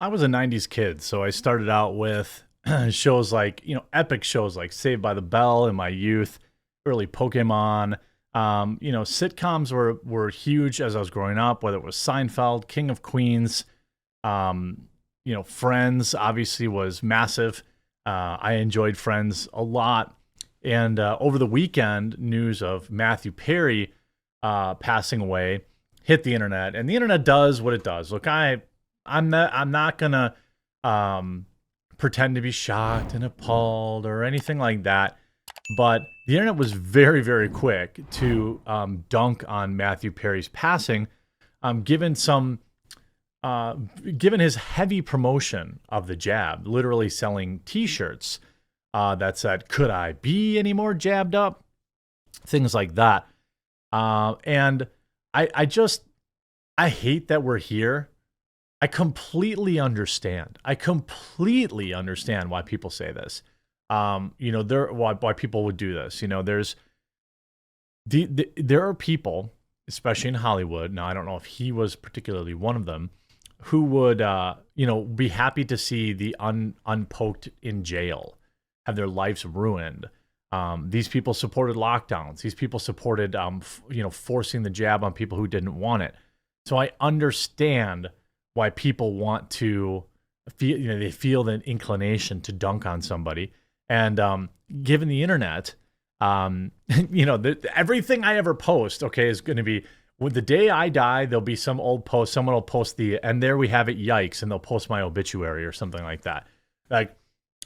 I was a 90s kid, so I started out with shows like, epic shows like Saved by the Bell in my youth, early Pokemon. Sitcoms were huge as I was growing up, whether it was Seinfeld, King of Queens, Friends obviously was massive. I enjoyed Friends a lot. And over the weekend, news of Matthew Perry passing away hit the internet, and the internet does what it does. Look, I'm not gonna um, pretend to be shocked and appalled or anything like that. But the internet was very, very quick to dunk on Matthew Perry's passing, given some, given his heavy promotion of the jab, literally selling T-shirts that said, "Could I be any more jabbed up?" Things like that. And I hate that we're here. I completely understand. I completely understand why people say this. Why people would do this. There are people, especially in Hollywood. Now, I don't know if he was particularly one of them, who would, be happy to see the unpoked in jail, have their lives ruined. These people supported lockdowns. These people supported, forcing the jab on people who didn't want it. So I understand why people want to feel, they feel the inclination to dunk on somebody. And given the internet, everything I ever post, okay, is going to be, when the day I die, there'll be some old post, someone will post and there we have it, yikes, and they'll post my obituary or something like that. Like,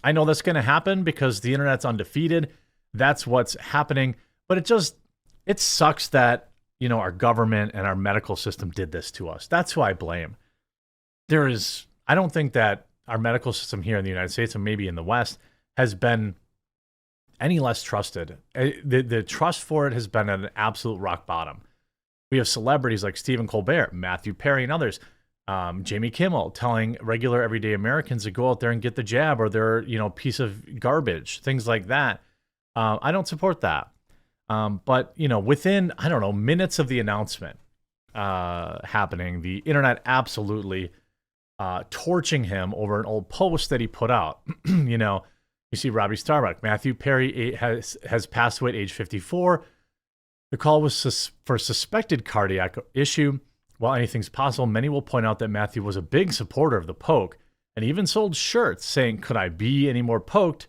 I know that's going to happen because the internet's undefeated. That's what's happening. But it sucks that, our government and our medical system did this to us. That's who I blame. I don't think that our medical system here in the United States and maybe in the West has been any less trusted. The trust for it has been at an absolute rock bottom. We have celebrities like Stephen Colbert, Matthew Perry, and others, Jamie Kimmel, telling regular everyday Americans to go out there and get the jab or their, piece of garbage, things like that. I don't support that. But within, I don't know, minutes of the announcement happening, the internet absolutely torching him over an old post that he put out. You see Robbie Starbuck. Matthew Perry has passed away at age 54. The call was for suspected cardiac issue. While anything's possible, many will point out that Matthew was a big supporter of the poke and even sold shirts saying, "Could I be any more poked?"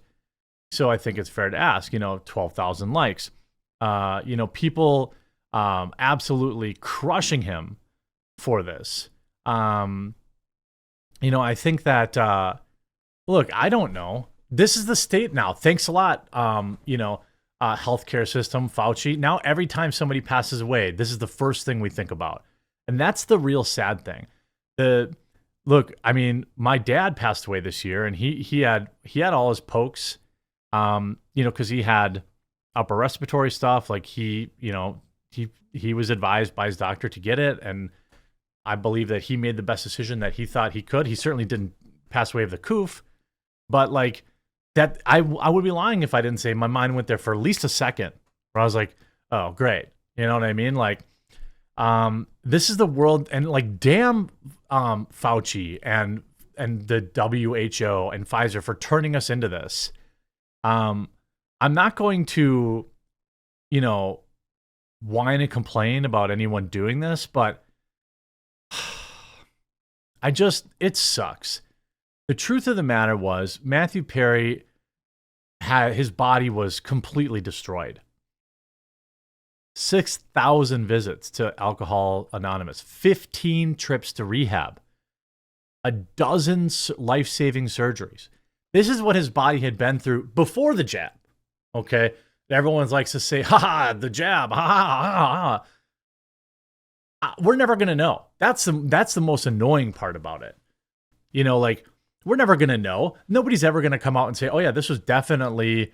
So I think it's fair to ask, 12,000 likes. People absolutely crushing him for this. I think that, look, I don't know. This is the state now. Thanks a lot, healthcare system, Fauci. Now, every time somebody passes away, this is the first thing we think about. And that's the real sad thing. Look, I mean, my dad passed away this year, and he had all his pokes, because he had upper respiratory stuff. Like he was advised by his doctor to get it, and I believe that he made the best decision that he thought he could. He certainly didn't pass away of the coof, but like that, I would be lying if I didn't say my mind went there for at least a second, where I was like, oh, great. You know what I mean? Like, this is the world, and like, damn, Fauci and the WHO and Pfizer for turning us into this. I'm not going to, whine and complain about anyone doing this, but it sucks. The truth of the matter was Matthew Perry his body was completely destroyed. 6,000 visits to Alcohol Anonymous, 15 trips to rehab, a dozen life-saving surgeries. This is what his body had been through before the jab. Okay. Everyone likes to say, the jab, ha. We're never going to know. That's the most annoying part about it. We're never going to know. Nobody's ever going to come out and say, oh yeah, this was definitely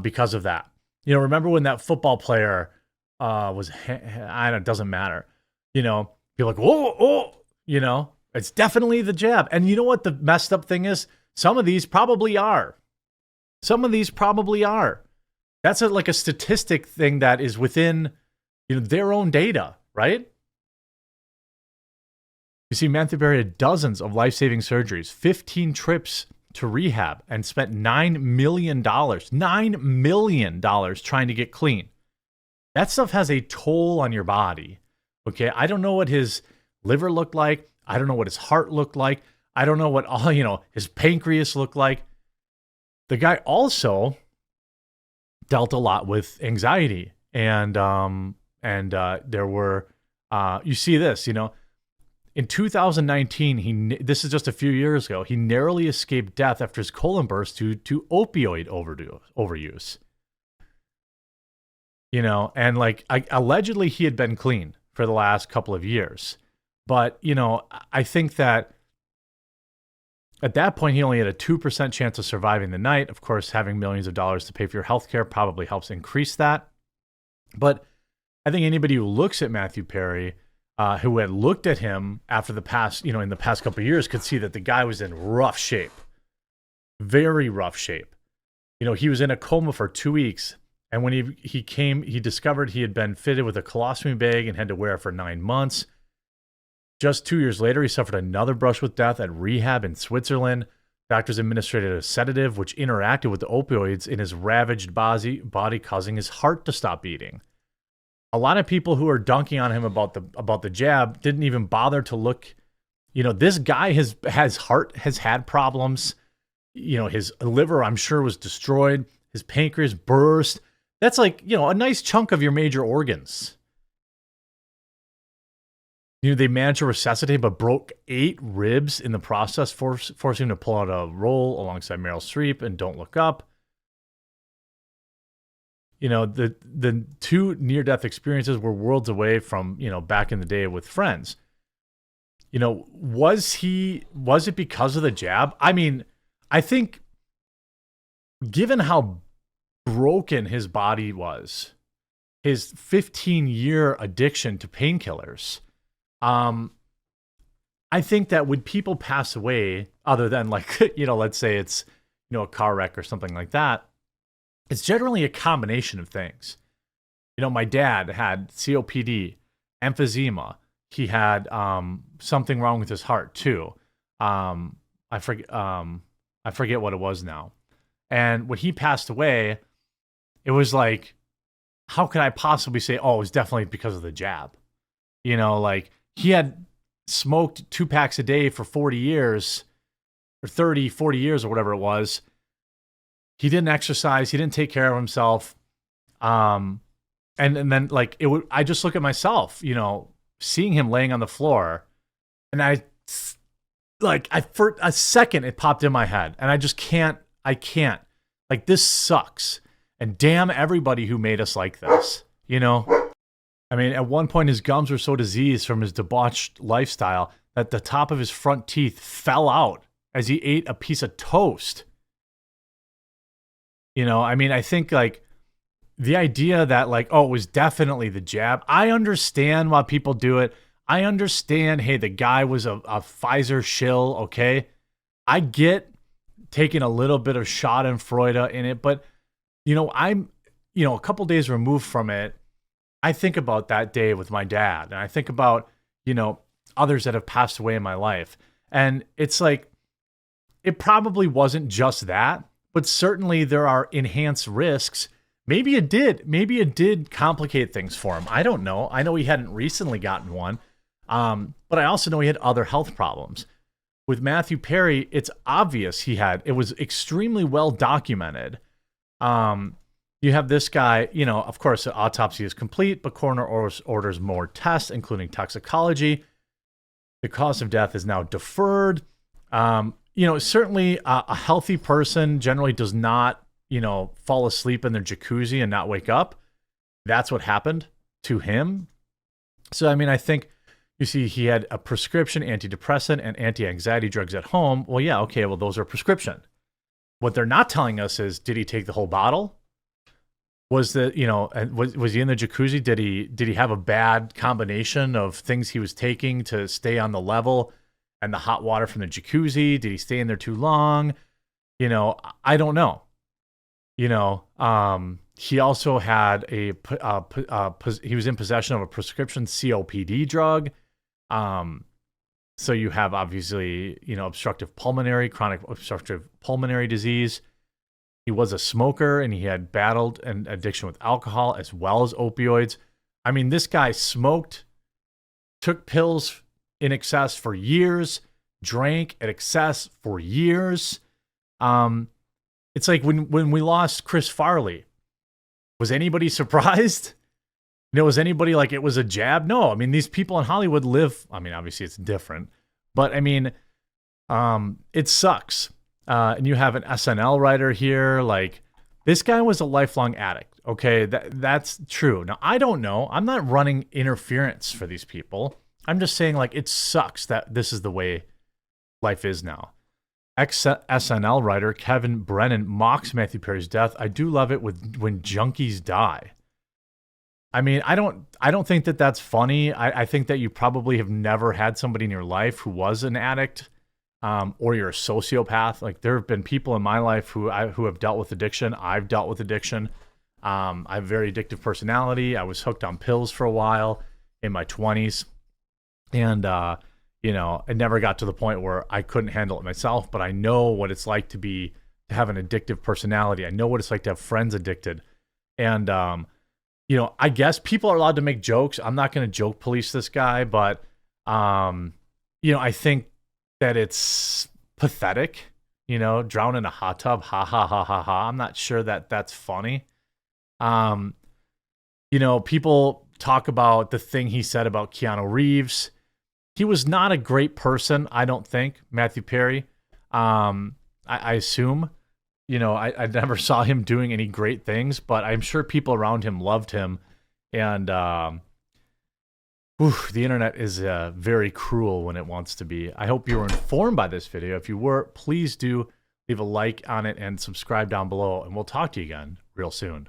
because of that. Remember when that football player it doesn't matter. You're like, it's definitely the jab. And you know what the messed up thing is? Some of these probably are. That's like a statistic thing that is within their own data, right? You see, Matthew Perry had dozens of life-saving surgeries, 15 trips to rehab, and spent $9 million, $9 million trying to get clean. That stuff has a toll on your body. Okay, I don't know what his liver looked like. I don't know what his heart looked like. I don't know what his pancreas looked like. The guy also dealt a lot with anxiety, and there were you see this, in 2019, this is just a few years ago, he narrowly escaped death after his colon burst due to opioid overuse. And allegedly he had been clean for the last couple of years. But, I think that at that point, he only had a 2% chance of surviving the night. Of course, having millions of dollars to pay for your healthcare probably helps increase that. But I think anybody who looks at Matthew Perry, who had looked at him after the past, in the past couple of years, could see that the guy was in rough shape, very rough shape. He was in a coma for 2 weeks. And when he discovered he had been fitted with a colostomy bag and had to wear it for 9 months. Just 2 years later, he suffered another brush with death at rehab in Switzerland. Doctors administered a sedative which interacted with the opioids in his ravaged body, causing his heart to stop beating. A lot of people who are dunking on him about the jab didn't even bother to look. This guy has had problems. His liver, I'm sure, was destroyed. His pancreas burst. That's a nice chunk of your major organs. They managed to resuscitate, but broke 8 ribs in the process, forcing him to pull out a role alongside Meryl Streep and Don't Look Up. The 2 near-death experiences were worlds away from, back in the day with friends. Was it because of the jab? I mean, I think given how broken his body was, his 15-year addiction to painkillers, I think that when people pass away, other than let's say it's, a car wreck or something like that, it's generally a combination of things. My dad had COPD, emphysema. He had something wrong with his heart too. I forget what it was now. And when he passed away, it was like, how could I possibly say, oh, it was definitely because of the jab? He had smoked 2 packs a day for 40 years or 30, 40 years or whatever it was. He didn't exercise. He didn't take care of himself. And then I just look at myself, seeing him laying on the floor, and for a second it popped in my head, and I can't, this sucks. And damn everybody who made us like this, I mean, at one point, his gums were so diseased from his debauched lifestyle that the top of his front teeth fell out as he ate a piece of toast. I mean, I think the idea that it was definitely the jab. I understand why people do it. I understand, hey, the guy was a Pfizer shill, okay? I get taking a little bit of schadenfreude in it, but, I'm, a couple days removed from it. I think about that day with my dad, and I think about, others that have passed away in my life. And it's it probably wasn't just that, but certainly there are enhanced risks. Maybe it did complicate things for him. I don't know. I know he hadn't recently gotten one, but I also know he had other health problems. With Matthew Perry, it's obvious it was extremely well documented. You have this guy, of course, the autopsy is complete, but coroner orders more tests, including toxicology. The cause of death is now deferred. Certainly a healthy person generally does not, fall asleep in their jacuzzi and not wake up. That's what happened to him. So, I mean, I think you see he had a prescription antidepressant and anti-anxiety drugs at home. Well, yeah, okay, well, those are prescription. What they're not telling us is, did he take the whole bottle? Was he in the jacuzzi? Did he have a bad combination of things he was taking to stay on the level and the hot water from the jacuzzi? Did he stay in there too long? I don't know. He also had he was in possession of a prescription COPD drug. So you have obviously, you know, chronic obstructive pulmonary disease. He was a smoker and he had battled an addiction with alcohol as well as opioids. I mean, this guy smoked, took pills in excess for years, drank at excess for years. It's like when we lost Chris Farley, was anybody surprised? You know, was anybody like it was a jab? No. I mean, these people in Hollywood live, I mean, obviously it's different, but I mean, it sucks. And you have an SNL writer here. Like, this guy was a lifelong addict. Okay, that's true. Now, I don't know. I'm not running interference for these people. I'm just saying, like, it sucks that this is the way life is now. Ex-SNL writer Kevin Brennan mocks Matthew Perry's death. I do love it when junkies die. I mean, I don't think that that's funny. I think that you probably have never had somebody in your life who was an addict, or you're a sociopath. Like, there have been people in my life who have dealt with addiction. I've dealt with addiction. I have a very addictive personality. I was hooked on pills for a while in my 20s. And, you know, it never got to the point where I couldn't handle it myself, but I know what it's like to have an addictive personality. I know what it's like to have friends addicted. And, you know, I guess people are allowed to make jokes. I'm not going to joke police this guy, but, you know, I think that it's pathetic, you know, drown in a hot tub. Ha, ha, ha, ha, ha. I'm not sure that that's funny. You know, people talk about the thing he said about Keanu Reeves. He was not a great person, I don't think, Matthew Perry. I assume, you know, I never saw him doing any great things, but I'm sure people around him loved him. And the internet is very cruel when it wants to be. I hope you were informed by this video. If you were, please do leave a like on it and subscribe down below, and we'll talk to you again real soon.